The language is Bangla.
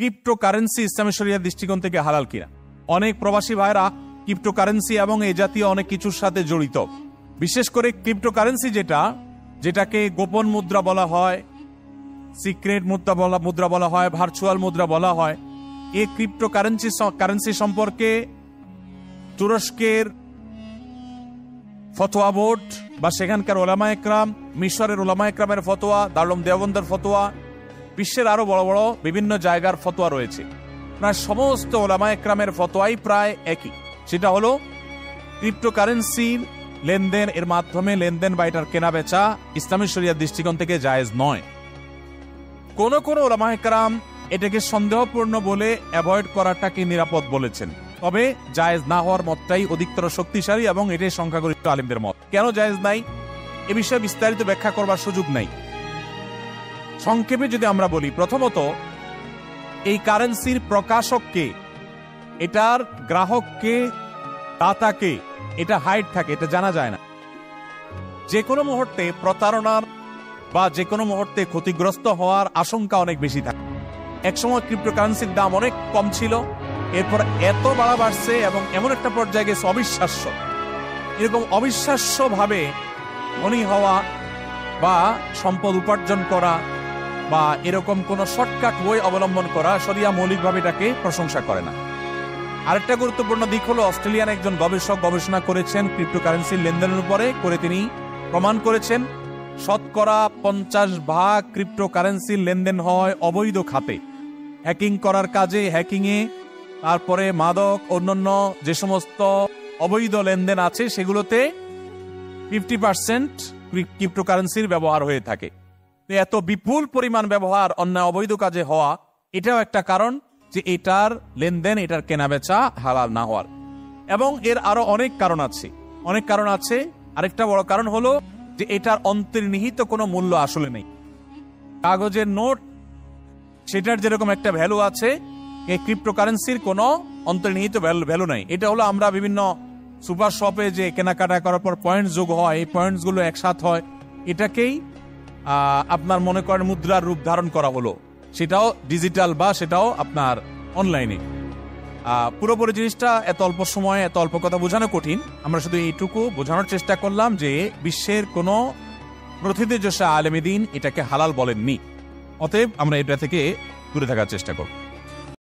ক্রিপ্টোকারেন্সি ইসলামী শরিয়ার দৃষ্টিকোণ থেকে হালাল কিনা। অনেক প্রবাসী ভাইরা ক্রিপ্টোকারেন্সি এবং এই জাতীয় অনেক কিছুর সাথে জড়িত। বিশেষ করে ক্রিপ্টোকারেন্সি যেটাকে গোপন মুদ্রা বলা হয়, সিক্রেট মুদ্রা বলা হয়, ভার্চুয়াল মুদ্রা বলা হয়, এই ক্রিপ্টোকারেন্সি সম্পর্কে তুরস্কের ফতোয়া বোর্ড বা সেখানকার ওলামা একরাম, মিশরের ওলামা একরামের ফতোয়া, দারুল দেওবন্দের ফতোয়া, বিশ্বের আরো বড় বড় বিভিন্ন জায়গার ফতোয়া রয়েছে। প্রায় সমস্ত ওলামা একরামের ফতোয়াই প্রায় একই, সেটা হলো ক্রিপ্টোকারেন্সির লেনদেন, এর মাধ্যমে লেনদেন বা এটার কেনা বেচা ইসলামী শরিয়ার দৃষ্টিকোণ থেকে জায়েজ নয়। কোন কোন ওলামা একরাম এটাকে সন্দেহপূর্ণ বলে অ্যাভয়েড করাটাকে নিরাপদ বলেছেন, তবে জায়েজ না হওয়ার মতটাই অধিকতর শক্তিশালী এবং এটাই সংখ্যাগরিষ্ঠ আলেমদের মত। কেন জায়েজ নাই এ বিষয়ে বিস্তারিত ব্যাখ্যা করবার সুযোগ নাই। সংক্ষেপে যদি আমরা বলি, প্রথমত এই কারেন্সির প্রকাশককে, এটার গ্রাহককে, দাতাকে, এটা হাইড থাকে, এটা জানা যায় না। যে কোনো মুহূর্তে প্রতারণার বা যে কোনো মুহূর্তে ক্ষতিগ্রস্ত হওয়ার আশঙ্কা অনেক বেশি থাকে। একসময় ক্রিপ্টোকারেন্সির দাম অনেক কম ছিল, এরপর এত বাড়া বাড়ছে এবং এমন একটা পর্যায়ে গেছে অবিশ্বাস্য। এরকম অবিশ্বাস্য ভাবে ধনী হওয়া বা সম্পদ উপার্জন করা বা এরকম কোন শর্টকাট ওয়ে অবলম্বন করা শরিয়া মৌলিকভাবে এটাকে প্রশংসা করে না। আরেকটা গুরুত্বপূর্ণ দিক হলো, অস্ট্রেলিয়ান একজন গবেষক গবেষণা করেছেন ক্রিপ্টোকারেন্সির লেনদেনের উপরে, করে তিনি প্রমাণ করেছেন 50% ক্রিপ্টোকারেন্সির লেনদেন হয় অবৈধ খাতে, হ্যাকিং করার কাজে, হ্যাকিংয়ে, তারপরে মাদক, অন্যান্য যে সমস্ত অবৈধ লেনদেন আছে সেগুলোতে 50% ক্রিপ্টোকারেন্সির ব্যবহার হয়ে থাকে। এত বিপুল পরিমাণ ব্যবহার অন্যায় অবৈধ কাজে হওয়া, এটাও একটা কারণ যে এটার লেনদেন, এটার কেনাবেচা হালাল না হওয়ার। এবং এর আরো অনেক কারণ আছে। আরেকটা বড় কারণ হলো যে এটার অন্তর্নিহিত কোনো মূল্য আসলে নেই। কাগজের নোট সেটার যেরকম একটা ভ্যালু আছে, এই ক্রিপ্টোকারেন্সির কোনো অন্তর্নিহিত ভ্যালু নাই। এটা হলো আমরা বিভিন্ন সুপার শপে যে কেনাকাটা করার পর পয়েন্টস যোগ হয়, এই পয়েন্টস গুলো একসাথ হয়, এটাকেই আপনার মনে করেন মুদ্রার রূপ ধারণ করা হলো, সেটাও ডিজিটাল বা সেটাও আপনার অনলাইনে। পুরোপুরি জিনিসটা এত অল্প সময়ে এত অল্প কথা বোঝানো কঠিন। আমরা শুধু এইটুকু বোঝানোর চেষ্টা করলাম যে বিশ্বের কোনো প্রথিতযশা আলেমে দ্বীন এটাকে হালাল বলেননি, অতএব আমরা এটা থেকে দূরে থাকার চেষ্টা করব।